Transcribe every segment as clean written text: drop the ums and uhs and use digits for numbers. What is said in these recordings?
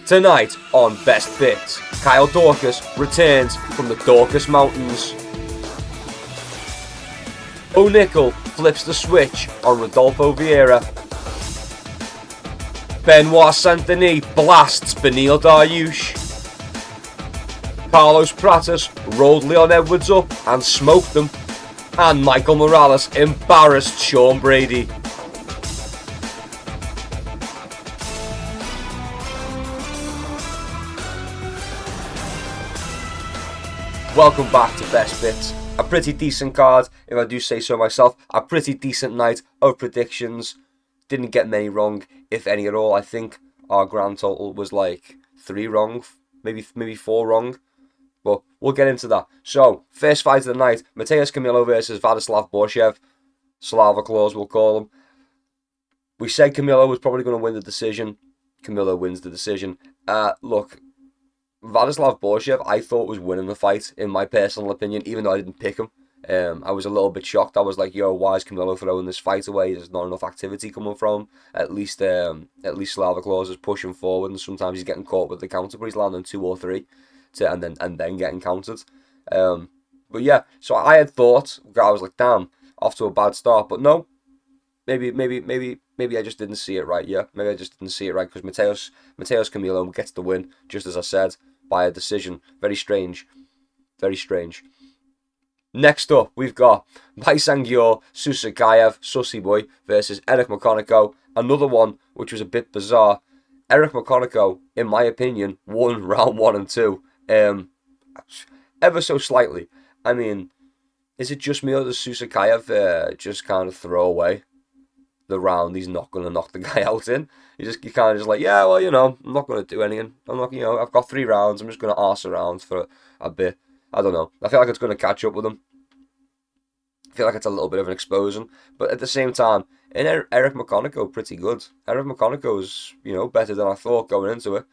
Tonight on Best Bits, Kyle Dorcas returns from the Dorcas Mountains. O'Nickel flips the switch on Rodolfo Vieira. Benoit Saint-Denis blasts Beneil Dariush. Carlos Pratis rolled Leon Edwards up and smoked them. And Michael Morales embarrassed Sean Brady. Welcome back to Best Bits. A pretty decent card, if I do say so myself. A pretty decent night of predictions. Didn't get many wrong, if any at all. I think our grand total was like 3 wrong, maybe 4 wrong. But we'll get into that. So, first fight of the night, Matheus Camilo versus Vladislav Borshchev. Slava Claus, we'll call him. We said Camilo was probably going to win the decision. Camilo wins the decision. Look, Vladislav Borshchev, I thought was winning the fight, in my personal opinion, even though I didn't pick him. I was a little bit shocked. I was like, yo, why is Camilo throwing this fight away? There's not enough activity coming from him. At least Slava Claus is pushing forward, and sometimes he's getting caught with the counter, but he's landing 2 or 3 and then getting countered. But yeah, so I had thought, I was like, damn, off to a bad start. But no, maybe I just didn't see it right. Yeah, maybe I just didn't see it right, because Matheus Camilo gets the win, just as I said, by a decision. Very strange. Very strange. Next up, we've got Baisangyur Susakayev, Sussy Boy, versus Eric McConaughey. Another one which was a bit bizarre. Eric McConaughey, in my opinion, won round 1 and 2. Ever so slightly. I mean, is it just me, or does Susakayev just kind of throw away the round he's not going to knock the guy out in? You kind of just like, yeah, well, I'm not going to do anything. I'm not, I've got 3 rounds. I'm just going to arse around for a bit. I don't know. I feel like it's going to catch up with him. I feel like it's a little bit of an exposing. But at the same time, Eric McConaughey pretty good. Eric McConaughey is, better than I thought going into it.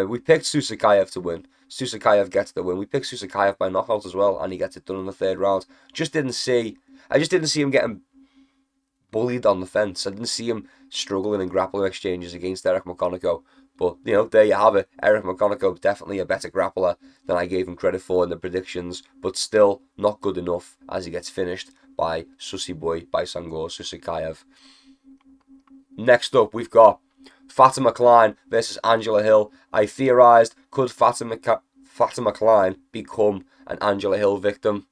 We picked Susakayev to win. Susakayev gets the win. We picked Susakayev by knockout as well, and he gets it done in the 3rd round. I just didn't see him getting bullied on the fence. I didn't see him struggling in grappling exchanges against Eric McConaughey. But, there you have it. Eric McConaughey, definitely a better grappler than I gave him credit for in the predictions, but still not good enough as he gets finished by Sussy Boy, Baisangyur Susakayev. Next up, we've got Fatima Klein versus Angela Hill. I theorised, could Fatima Klein become an Angela Hill victim?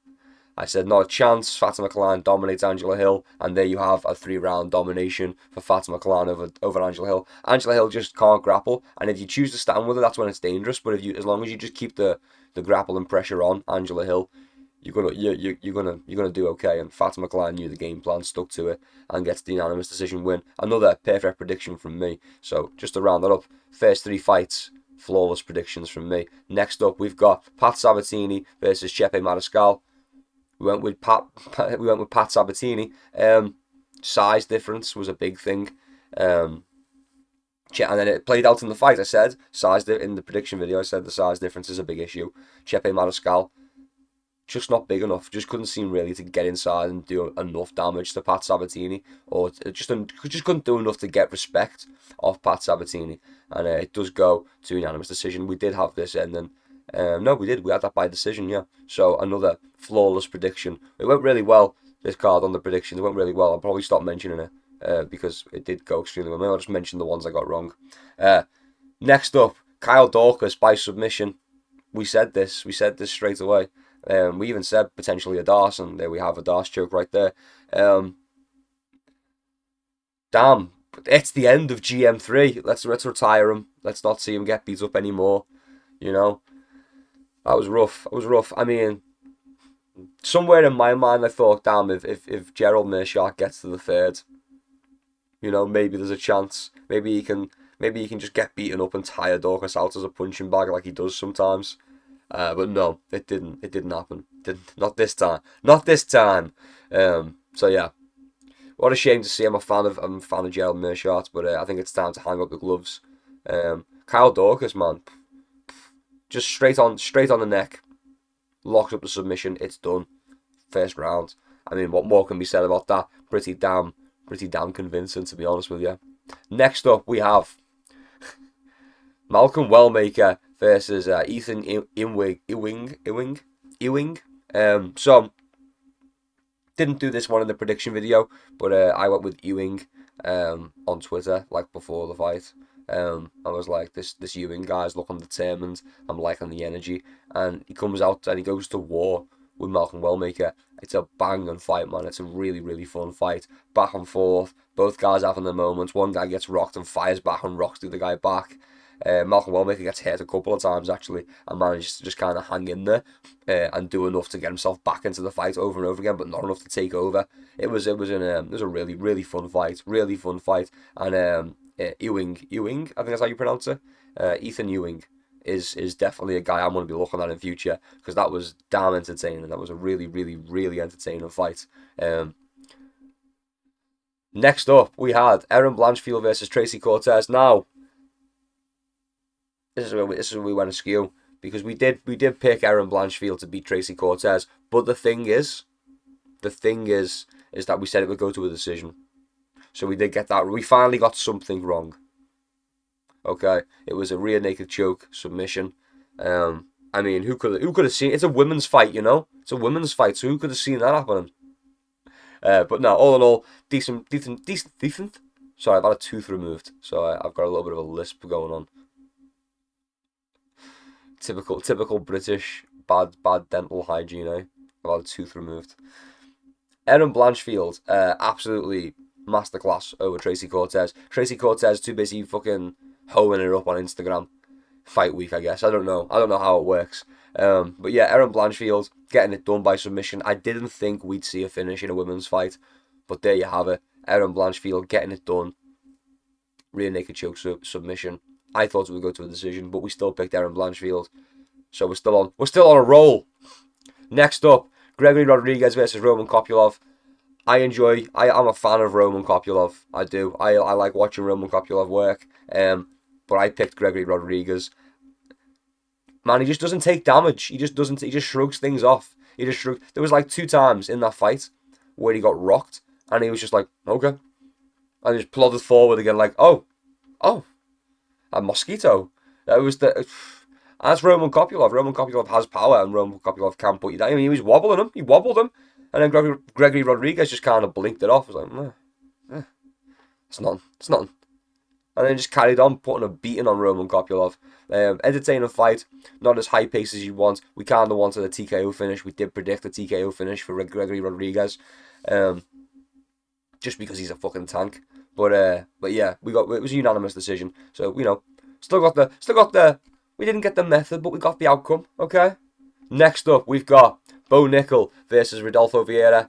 I said, not a chance. Fatima Klein dominates Angela Hill, and there you have a 3-round domination for Fatima Klein over Angela Hill. Angela Hill just can't grapple, and if you choose to stand with her, that's when it's dangerous. But as long as you just keep the grapple and pressure on Angela Hill, you're gonna do okay. And Fatima Klein knew the game plan, stuck to it, and gets the unanimous decision win. Another perfect prediction from me. So just to round that up, first 3 fights, flawless predictions from me. Next up, we've got Pat Sabatini versus Chepe Mariscal. We went with Pat Sabatini. Size difference was a big thing. And then it played out in the fight. I said in the prediction video. I said the size difference is a big issue. Chepe Mariscal, just not big enough. Just couldn't seem really to get inside and do enough damage to Pat Sabatini, or just couldn't do enough to get respect off Pat Sabatini. And it does go to unanimous decision. We did have this ending. No, we did. We had that by decision, yeah. So another flawless prediction. It went really well, this card on the prediction. It went really well. I'll probably stop mentioning it because it did go extremely well. Maybe I'll just mention the ones I got wrong. Next up, Kyle Dorcas by submission. We said this straight away. We even said potentially a Darce, and there we have a Darce choke right there. Damn, it's the end of GM3. Let's retire him. Let's not see him get beat up anymore. That was rough. I mean, somewhere in my mind, I thought, damn, if Gerald Meerschaert gets to the 3rd, maybe there's a chance. Maybe he can just get beaten up and tire Dorcas out as a punching bag like he does sometimes. But no, it didn't happen. Not this time. So yeah, what a shame to see. I'm a fan of Gerald Meerschaert, but I think it's time to hang up the gloves. Kyle Dorcas, man. Just straight on the neck, locks up the submission. It's done. 1st round. I mean, what more can be said about that? Pretty damn convincing, to be honest with you. Next up, we have Malcolm Wellmaker versus Ethan Ewing. So didn't do this one in the prediction video, but I went with Ewing on Twitter like before the fight. I was like, this Ewing guy's looking determined. I'm liking the energy, and he comes out and he goes to war with Malcolm Wellmaker. It's a banging fight, man. It's a really, really fun fight. Back and forth. Both guys having their moments. One guy gets rocked and fires back and rocks the other guy back. Malcolm Wellmaker gets hit a couple of times actually and manages to just kind of hang in there and do enough to get himself back into the fight over and over again, but not enough to take over. It was a really, really fun fight. Really fun fight. And Ewing, I think that's how you pronounce it. Ethan Ewing is definitely a guy I'm going to be looking at in future, because that was damn entertaining. That was a really, really, really entertaining fight. Next up, we had Erin Blanchfield versus Tracy Cortez. Now, this is where we went askew, because we did pick Erin Blanchfield to beat Tracy Cortez, but the thing is that we said it would go to a decision. So we did get that. We finally got something wrong. Okay, it was a rear naked choke submission. I mean, who could have seen? It's a women's fight, you know. It's a women's fight, so who could have seen that happening? But no, all in all, decent. Sorry, I've had a tooth removed, so I've got a little bit of a lisp going on. Typical British bad dental hygiene. I've had a tooth removed. Erin Blanchfield, absolutely masterclass over Tracy Cortez. Tracy Cortez too busy fucking hoeing her up on Instagram. Fight week, I guess. I don't know how it works. But yeah, Erin Blanchfield getting it done by submission. I didn't think we'd see a finish in a women's fight, but there you have it. Erin Blanchfield getting it done. Rear naked choke submission. I thought it would go to a decision, but we still picked Erin Blanchfield. So we're still on a roll. Next up, Gregory Rodriguez versus Roman Kopylov. I'm a fan of Roman Kopylov. I do. I like watching Roman Kopylov work. But I picked Gregory Rodriguez. Man, he just doesn't take damage. He just shrugs things off. There was like 2 times in that fight where he got rocked, and he was just like, okay. And he just plodded forward again like, oh, a mosquito. That's Roman Kopylov. Roman Kopylov has power, and Roman Kopylov can put you down. I mean, he was wobbling him. He wobbled him. And then Gregory Rodriguez just kind of blinked it off. It was like, it's nothing. And then just carried on, putting a beating on Roman Kopylov. Entertaining fight, not as high pace as you want. We kind of wanted a TKO finish. We did predict a TKO finish for Gregory Rodriguez, just because he's a fucking tank. But yeah, it was a unanimous decision. So still got the. We didn't get the method, but we got the outcome. Okay. Next up, we've got Bo Nickel versus Rodolfo Vieira.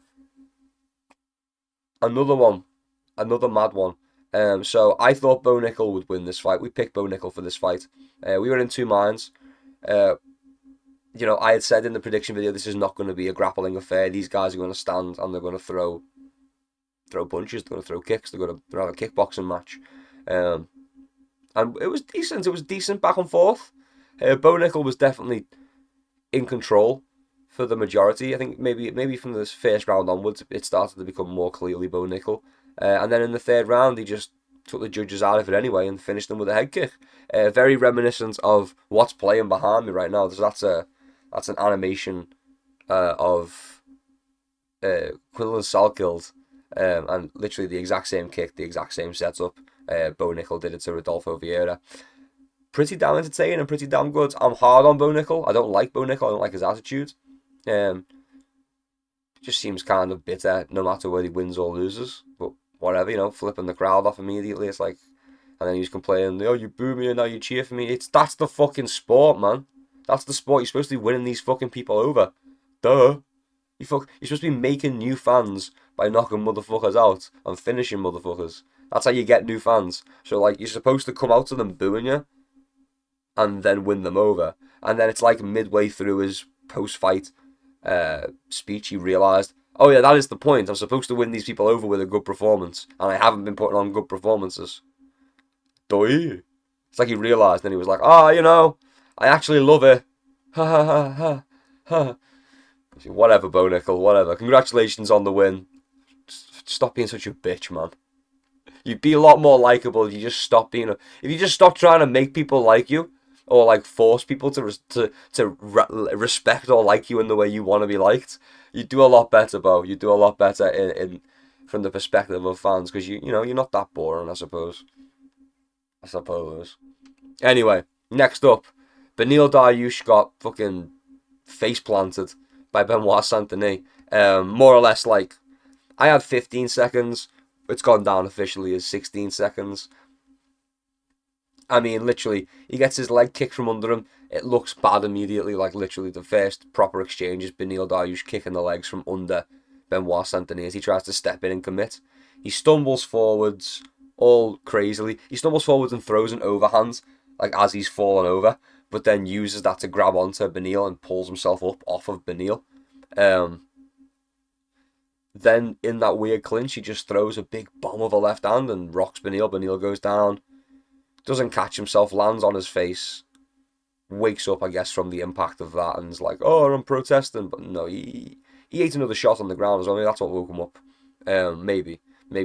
Another mad one. So I thought Bo Nickel would win this fight. We picked Bo Nickel for this fight. We were in 2 minds. I had said in the prediction video, this is not going to be a grappling affair. These guys are going to stand and they're going to throw punches. They're going to throw kicks. They're going to have a kickboxing match. And it was decent. It was decent back and forth. Bo Nickel was definitely in control for the majority. I think maybe from this first round onwards, it started to become more clearly Bo Nickel. And then in the 3rd round, he just took the judges out of it anyway and finished them with a head kick. Very reminiscent of what's playing behind me right now. That's an animation of Quinlan Salkild, and literally the exact same kick, the exact same setup. Bo Nickel did it to Rodolfo Vieira. Pretty damn entertaining and pretty damn good. I'm hard on Bo Nickel. I don't like Bo Nickel. I don't like his attitude. Just seems kind of bitter no matter whether he wins or loses. But whatever, flipping the crowd off immediately. It's like, and then he's complaining, oh, you boo me and now you cheer for me. That's the fucking sport, man. That's the sport. You're supposed to be winning these fucking people over. Duh. You're supposed to be making new fans by knocking motherfuckers out and finishing motherfuckers. That's how you get new fans. So, like, you're supposed to come out to them booing you and then win them over. And then it's like midway through his post-fight speech, he realised, oh yeah, that is the point. I'm supposed to win these people over with a good performance, and I haven't been putting on good performances. It's like he realised, and he was like, I actually love it. Ha ha ha ha ha. Whatever, Bo Nickel, whatever. Congratulations on the win. Stop being such a bitch, man. You'd be a lot more likable if you just stop being if you just stop trying to make people like you, or like force people to respect or like you in the way you want to be liked. You do a lot better, Bo. You do a lot better in from the perspective of fans, because you know you're not that boring, I suppose. I suppose. Anyway, next up, Beneil Dariush got fucking face planted by Benoit Saint-Denis. More or less like, I had 15 seconds. It's gone down officially as 16 seconds. I mean, literally, he gets his leg kicked from under him. It looks bad immediately. Like, literally, the first proper exchange is Beneil Dariush kicking the legs from under Benoit Saint-Denis as he tries to step in and commit. He stumbles forwards all crazily. He stumbles forwards and throws an overhand, like, as he's fallen over, but then uses that to grab onto Beneil and pulls himself up off of Beneil. Then, in that weird clinch, he just throws a big bomb of a left hand and rocks Beneil. Beneil goes down. Doesn't catch himself, lands on his face, wakes up, I guess, from the impact of that, and is like, oh, I'm protesting. But no, he ate another shot on the ground as well. Maybe that's what woke him up. Maybe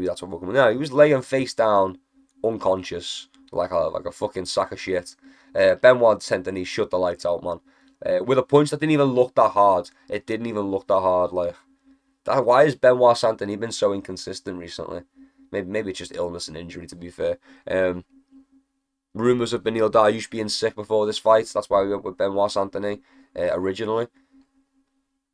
that's what woke him up. No, he was laying face down, unconscious, like a fucking sack of shit. Benoit Saint-Denis shut the lights out, man. With a punch that didn't even look that hard. It didn't even look that hard. Like, that. Why has Benoit Saint-Denis been so inconsistent recently? Maybe it's just illness and injury, to be fair. Rumours of Beneil Dariush being sick before this fight. That's why we went with Benoit Saint-Denis originally.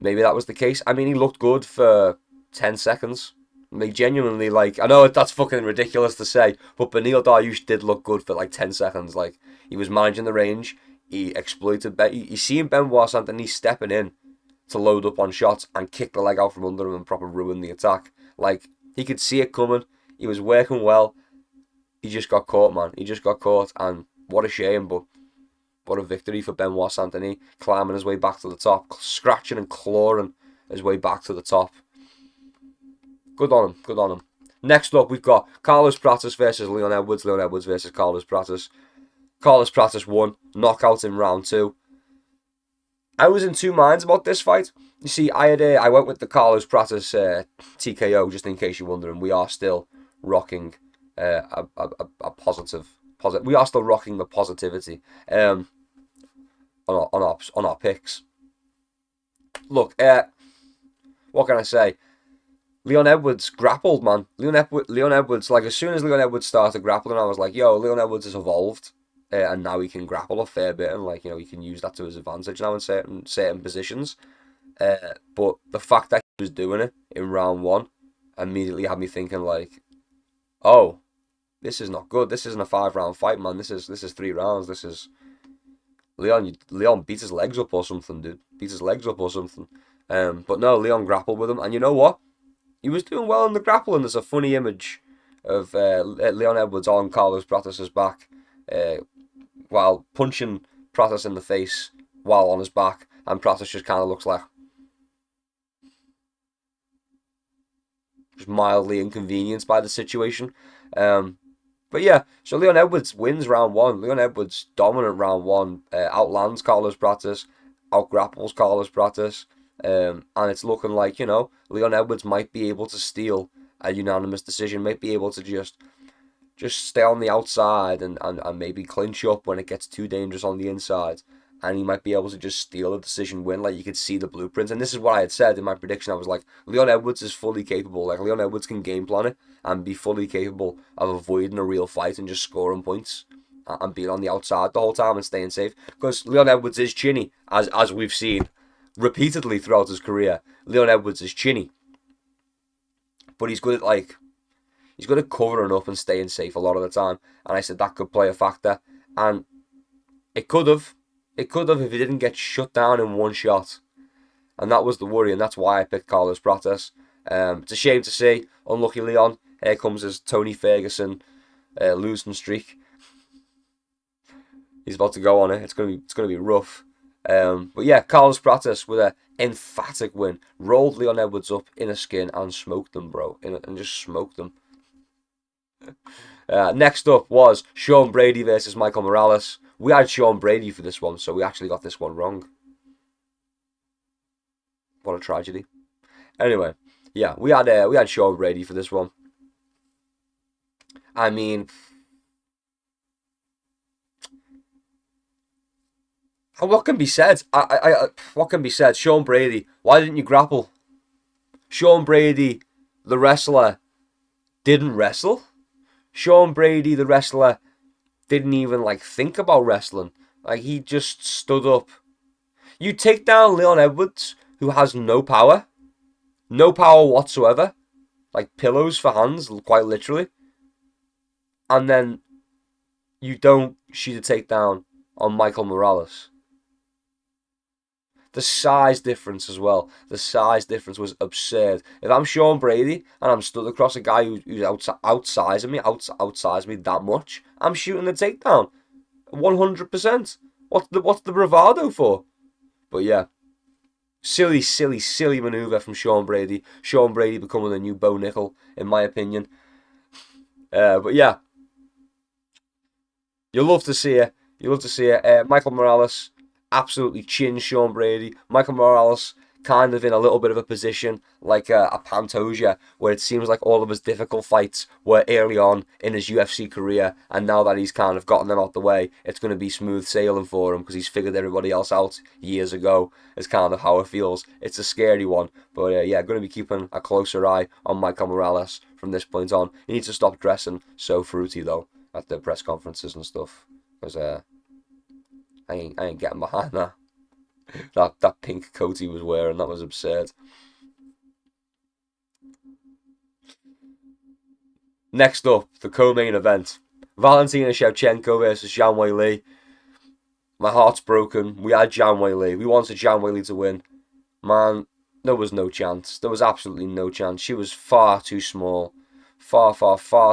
Maybe that was the case. I mean, he looked good for 10 seconds. Like, genuinely, like, I know that's fucking ridiculous to say, but Beneil Dariush did look good for like 10 seconds. Like, he was managing the range. He exploited. You seen Benoit Saint-Denis stepping in to load up on shots and kick the leg out from under him and proper ruin the attack. Like, he could see it coming. He was working well. He just got caught, man. He just got caught, and what a shame, but what a victory for Benoit Saint-Denis, climbing his way back to the top, scratching and clawing his way back to the top. Good on him, good on him. Next up, we've got Carlos Pratis versus Leon Edwards. Leon Edwards versus Carlos Pratis. Carlos Pratis won, knockout in round 2. I was in two minds about this fight. You see, I went with the Carlos Pratis TKO, just in case you're wondering. We are still rocking a positive. We are still rocking the positivity on our picks. Look, what can I say? Leon Edwards grappled, man. Leon Edwards, like, as soon as Leon Edwards started grappling, I was like, yo, Leon Edwards has evolved, and now he can grapple a fair bit, and, like, you know, he can use that to his advantage now in certain positions. But the fact that he was doing it in round 1 immediately had me thinking, like, oh, this is not good. This isn't a 5-round fight, man. This is 3 rounds. This is Leon beat his legs up or something, dude. Beat his legs up or something. But no, Leon grappled with him, and you know what? He was doing well in the grappling. There's a funny image of Leon Edwards on Carlos Pratis' back, while punching Pratis in the face while on his back, and Pratis just kind of looks like just mildly inconvenienced by the situation. But yeah, so Leon Edwards wins round 1. Leon Edwards dominant round 1, outlands Carlos Pratis, outgrapples Carlos Pratis, and it's looking like, you know, Leon Edwards might be able to steal a unanimous decision, might be able to just stay on the outside and maybe clinch up when it gets too dangerous on the inside. And he might be able to just steal a decision win. Like, you could see the blueprint. And this is what I had said in my prediction. I was like, Leon Edwards is fully capable. Like, Leon Edwards can game plan it and be fully capable of avoiding a real fight and just scoring points and being on the outside the whole time and staying safe. Because Leon Edwards is chinny, as we've seen repeatedly throughout his career. Leon Edwards is chinny. But he's good at covering up and staying safe a lot of the time. And I said that could play a factor. And it could have. It could have if he didn't get shut down in one shot. And that was the worry, and that's why I picked Carlos Pratis. It's a shame to see. Unlucky Leon. Here comes his Tony Ferguson losing streak. He's about to go on it. It's gonna be rough. But yeah, Carlos Pratis with an emphatic win. Rolled Leon Edwards up in a skin and smoked them, bro. And just smoked them. Next up was Sean Brady versus Michael Morales. We had Sean Brady for this one, so we actually got this one wrong. What a tragedy. Anyway, yeah, we had Sean Brady for this one. I mean, what can be said? What can be said? Sean Brady, why didn't you grapple? Sean Brady, the wrestler, didn't wrestle. Sean Brady, the wrestler, didn't even like think about wrestling. Like he just stood up. You take down Leon Edwards, who has no power whatsoever, like pillows for hands, quite literally, and then you don't shoot a takedown on Michael Morales. The size difference as well. The size difference was absurd. If I'm Sean Brady and I'm stood across a guy who's outsizing me that much, I'm shooting the takedown, 100%. What's the bravado for? But yeah, silly maneuver from Sean Brady. Sean Brady becoming the new Bo Nickel, in my opinion. But yeah, you love to see it. You love to see it. Michael Morales absolutely chins Sean Brady. Michael Morales kind of in a little bit of a position like a Pantoja, where it seems like all of his difficult fights were early on in his UFC career, and now that he's kind of gotten them out the way, it's going to be smooth sailing for him because he's figured everybody else out years ago. Is kind of how it feels. It's a scary one, but yeah, going to be keeping a closer eye on Michael Morales from this point on. He needs to stop dressing so fruity though at the press conferences and stuff, because I ain't getting behind that. That pink coat he was wearing, that was absurd. Next up, the co-main event. Valentina Shevchenko versus Zhang Weili. My heart's broken. We had Zhang Weili. We wanted Zhang Weili to win. Man, there was no chance. There was absolutely no chance. She was far too small. Far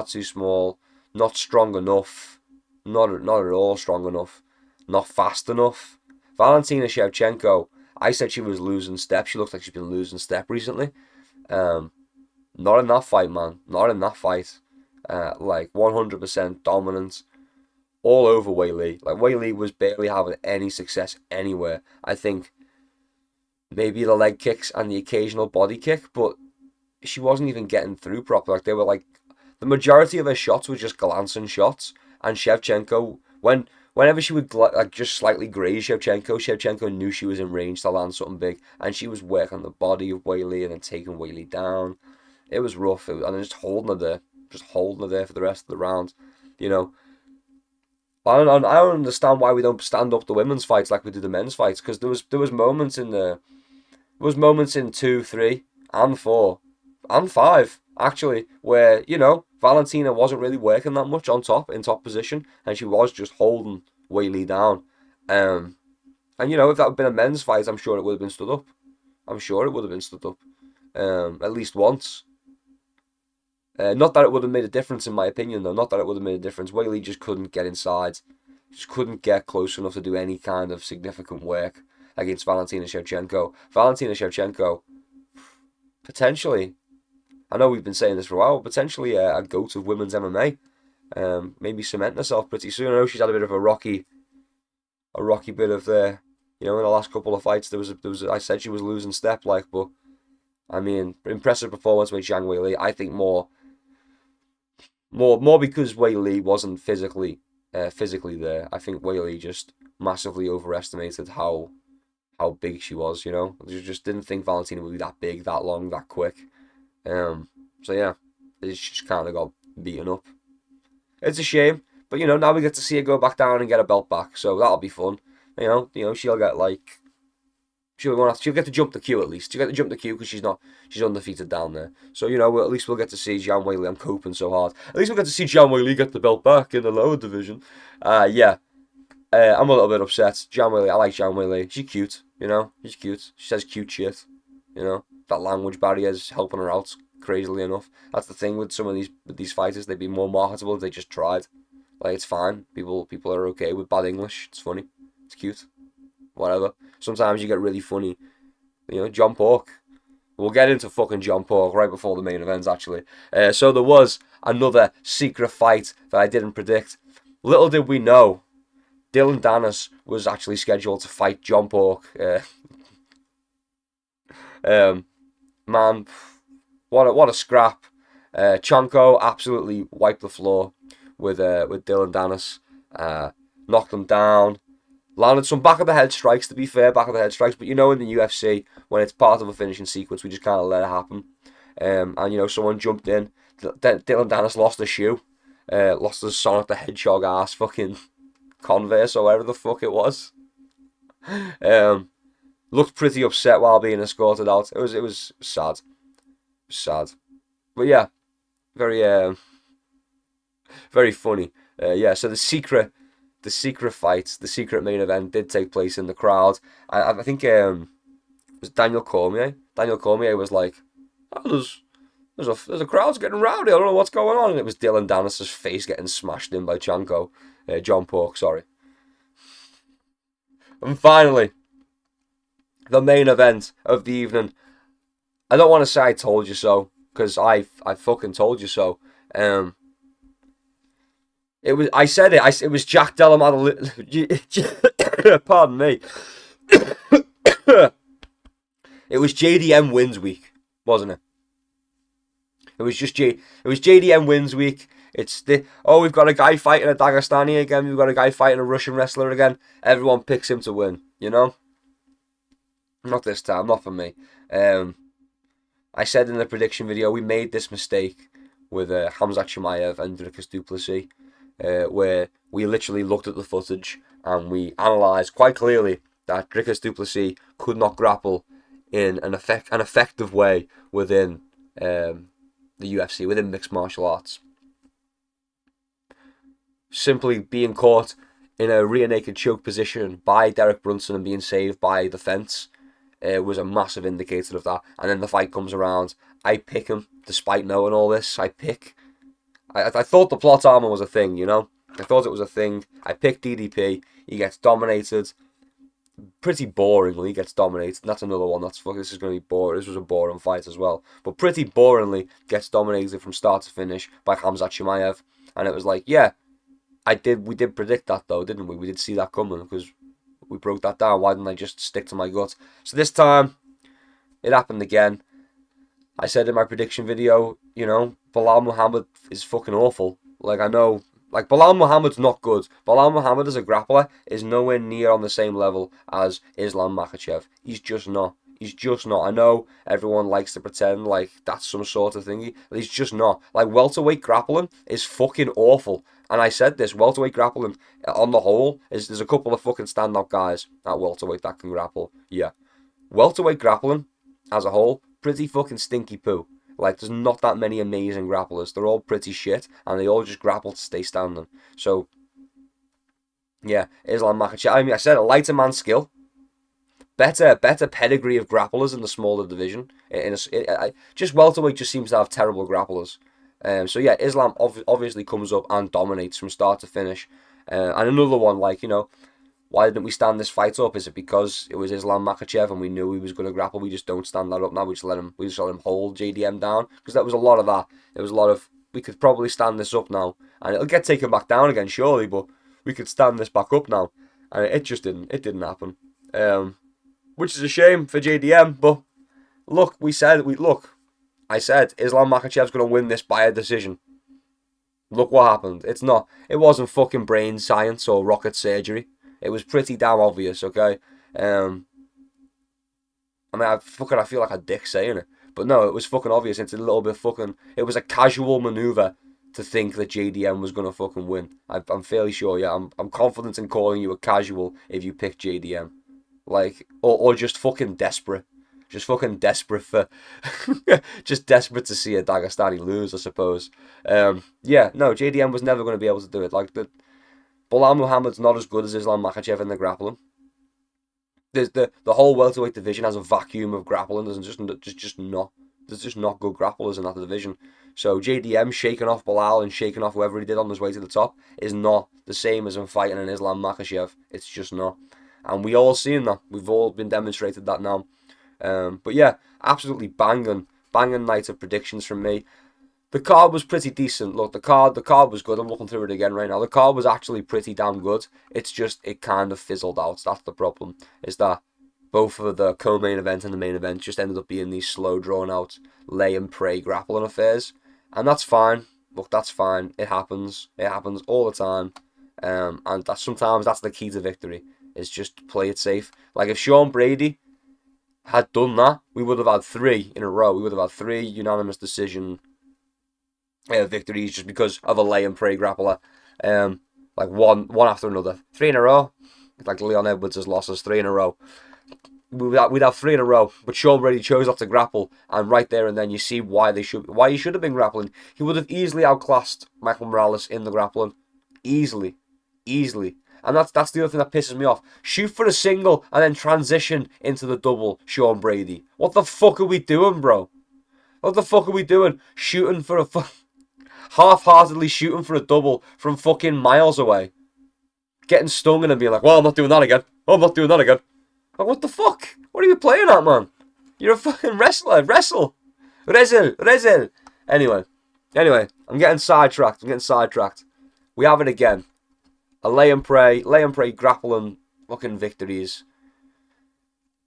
too small. Not strong enough. Not at all strong enough. Not fast enough. Valentina Shevchenko, I said she was losing step. She looks like she's been losing step recently. Not in that fight, man. Not in that fight. Like 100% dominant all over Weili. Like Weili was barely having any success anywhere. I think maybe the leg kicks and the occasional body kick, but she wasn't even getting through properly. Like they were like the majority of her shots were just glancing shots, and Shevchenko whenever she would like just slightly graze Shevchenko knew she was in range to land something big, and she was working the body of Weili and then taking Weili down. It was rough, and just holding her there for the rest of the round. You know, I don't understand why we don't stand up the women's fights like we do the men's fights, because there was moments in the there was moments in 2, 3, and 4, and 5 actually where Valentina wasn't really working that much on top in top position, and she was just holding Weili down. And if that had been a men's fight, I'm sure it would have been stood up. I'm sure it would have been stood up, at least once. Not that it would have made a difference in my opinion, though. Not that it would have made a difference. Weili just couldn't get inside, just couldn't get close enough to do any kind of significant work against Valentina Shevchenko. Valentina Shevchenko, potentially, I know we've been saying this for a while, potentially a GOAT of women's MMA. Maybe cementing herself pretty soon. I know she's had a bit of a rocky bit of in the last couple of fights. There was I said she was losing step, but I mean, impressive performance by Zhang Weili. I think more because Weili wasn't physically there. I think Weili just massively overestimated how big she was. They just didn't think Valentina would be that big, that long, that quick. So yeah, it just kind of got beaten up. It's a shame, but now we get to see her go back down and get a belt back, so that'll be fun. She'll get she'll get to jump the queue at least. She'll get to jump the queue because she's undefeated down there. So at least we'll get to see Zhang Weili. I'm coping so hard. At least we'll get to see Zhang Weili get the belt back in the lower division. Yeah. I'm a little bit upset. Zhang Weili, I like Zhang Weili. She's cute, She's cute. She says cute shit, That language barrier is helping her out, crazily enough. That's the thing with some of these fighters. They'd be more marketable if they just tried. Like, it's fine. People are okay with bad English. It's funny. It's cute. Whatever. Sometimes you get really funny. John Pork. We'll get into fucking John Pork right before the main events, actually. So there was another secret fight that I didn't predict. Little did we know, Dylan Dennis was actually scheduled to fight John Pork. Man, what a scrap. Chonko absolutely wiped the floor. with Dylan Dennis. Knocked him down. Landed some back of the head strikes, to be fair, back of the head strikes. But in the UFC, when it's part of a finishing sequence, we just kind of let it happen. And someone jumped in. Dylan Dennis lost a shoe. Lost his Sonic the Hedgehog ass fucking Converse or whatever the fuck it was. Looked pretty upset while being escorted out. It was sad. Sad. But yeah, very very funny. So the secret fight, the secret main event did take place in the crowd. I think it was Daniel Cormier. Daniel Cormier was like, oh, there's a crowd's getting rowdy. I don't know what's going on. And it was Dylan Dennis's face getting smashed in by John Pork, sorry. And finally, the main event of the evening. I don't want to say I told you so, because I fucking told you so. It was Jack Della Maddalena. Pardon me. It was JDM wins week, wasn't it? It was JDM wins week. We've got a guy fighting a Dagestani again. We've got a guy fighting a Russian wrestler again. Everyone picks him to win, Not this time, not for me. I said in the prediction video, we made this mistake with Khamzat Chimaev and Dricus du Plessis, where we literally looked at the footage and we analysed quite clearly that Dricus du Plessis could not grapple in an effective way within the UFC, within mixed martial arts. Simply being caught in a rear naked choke position by Derek Brunson and being saved by the fence was a massive indicator of that. And then the fight comes around. I pick him, despite knowing all this. I thought the plot armor was a thing, I thought it was a thing. I picked DDP. He gets dominated. Pretty boringly gets dominated. And that's another one. This is going to be boring. This was a boring fight as well. But pretty boringly gets dominated from start to finish by Khamzat Chimaev. And it was like, yeah, we did predict that though, didn't we? We did see that coming because we broke that down. Why didn't I just stick to my gut? So this time, it happened again. I said in my prediction video, Bilal Muhammad is fucking awful. Bilal Muhammad's not good. Bilal Muhammad as a grappler is nowhere near on the same level as Islam Makhachev. He's just not. I know everyone likes to pretend like that's some sort of thingy. But he's just not. Welterweight grappling is fucking awful. And I said this, welterweight grappling on the whole, there's a couple of fucking standout guys at welterweight that can grapple. Yeah. Welterweight grappling, as a whole, pretty fucking stinky poo. There's not that many amazing grapplers. They're all pretty shit, and they all just grapple to stay standing. So, yeah, Islam Makhachev. I said a lighter man skill. Better pedigree of grapplers in the smaller division. Just welterweight just seems to have terrible grapplers. So yeah, Islam obviously comes up and dominates from start to finish. And another one, why didn't we stand this fight up? Is it because it was Islam Makhachev and we knew he was going to grapple? We just don't stand that up now. We just let him hold JDM down, because that was a lot of that. It was a lot of, we could probably stand this up now, and it'll get taken back down again surely, but we could stand this back up now, and it just didn't. It didn't happen. Which is a shame for JDM, but I said Islam Makhachev's going to win this by a decision. Look what happened. It wasn't fucking brain science or rocket surgery. It was pretty damn obvious, okay? I feel like a dick saying it. But no, it was fucking obvious. It's a little bit fucking, it was a casual maneuver to think that JDM was going to fucking win. I'm fairly sure, yeah. I'm confident in calling you a casual if you pick JDM. Or just fucking desperate. Just fucking desperate for... just desperate to see a Dagestani lose, I suppose. JDM was never going to be able to do it. Bilal Muhammad's not as good as Islam Makhachev in the grappling. The whole welterweight division has a vacuum of grappling. There's just not good grapplers in that division. So JDM shaking off Bilal and shaking off whoever he did on his way to the top is not the same as him fighting an Islam Makhachev. It's just not. And we all seen that. We've all been demonstrated that now. But yeah, absolutely banging night of predictions from me. The card was pretty decent. Look, the card was good. I'm looking through it again right now. The card was actually pretty damn good. It's just, it kind of fizzled out. That's the problem. Is that both of the co-main event and the main event just ended up being these slow, drawn out, lay and pray grappling affairs. And that's fine. look, that's fine. It happens. It happens all the time. And sometimes that's the key to victory, is just play it safe. Like if Sean Brady had done that, we would have had 3 in a row. We would have had 3 unanimous decision victories just because of a lay and pray grappler. Like one after another. 3 in a row. Like Leon Edwards has lost us 3 in a row. We'd have 3 in a row, but Sean Brady chose not to grapple, and right there and then you see why he should have been grappling. He would have easily outclassed Michael Morales in the grappling, easily, and that's the other thing that pisses me off. Shoot for a single and then transition into the double, Sean Brady. What the fuck are we doing, bro? What the fuck are we doing? Shooting for a half-heartedly shooting for a double from fucking miles away, getting stung and being like, well, I'm not doing that again. Oh, I'm not doing that again. Like, what the fuck? What are you playing at, man? You're a fucking wrestler. Wrestle. Wrestle. Anyway, I'm getting sidetracked. We have it again. A lay and pray grappling fucking victories.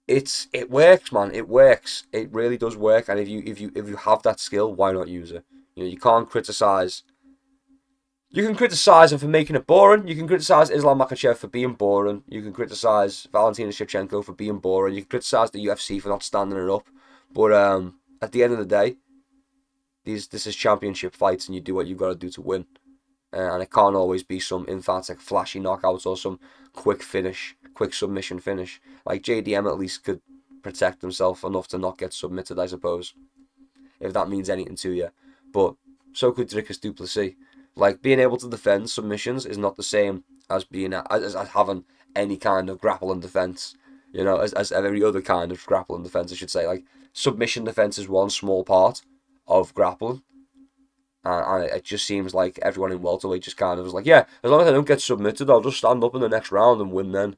It works, man. It works. It really does work. And if you have that skill, why not use it? You know, you can't criticize. You can criticize him for making it boring. You can criticize Islam Makhachev for being boring. You can criticize Valentina Shevchenko for being boring. You can criticize the UFC for not standing it up. But at the end of the day, this is championship fights, and you do what you've got to do to win. And it can't always be some emphatic, flashy knockouts or some quick submission finish. Like JDM at least could protect himself enough to not get submitted, I suppose, if that means anything to you. But so could Dricus du Plessis. Like, being able to defend submissions is not the same as as having any kind of grappling defense. You know, as every other kind of grappling defense, I should say. Like, submission defense is one small part of grappling. And it just seems like everyone in welterweight just kind of was like, yeah, as long as I don't get submitted, I'll just stand up in the next round and win then.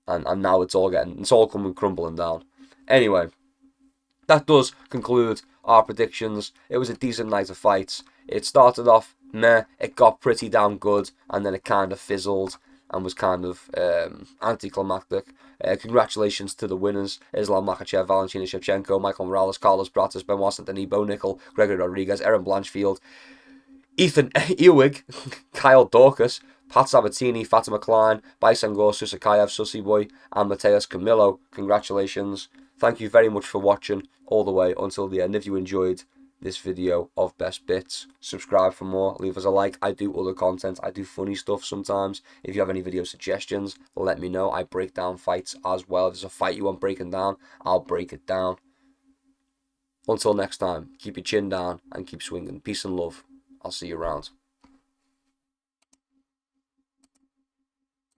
And now it's all coming crumbling down. Anyway, that does conclude our predictions. It was a decent night of fights. It started off meh, it got pretty damn good, and then it kind of fizzled and was kind of anticlimactic. Congratulations to the winners: Islam Makhachev, Valentina Shevchenko, Michael Morales, Carlos Pratis, Benoit Saint-Denis, Bo Nickel, Gregory Rodriguez, Erin Blanchfield, Ethan Ewig, Kyle Dorcas, Pat Sabatini, Fatima Klein, Baisangor, Susakayev, Sussy Boy, and Mateus Camillo. Congratulations. Thank you very much for watching all the way until the end. If you enjoyed this video of Best Bits, subscribe for more, leave us a like. I do other content, I do funny stuff sometimes. If you have any video suggestions, let me know. I break down fights as well. If there's a fight you want breaking down, I'll break it down. Until next time, keep your chin down and keep swinging. Peace and love. I'll see you around.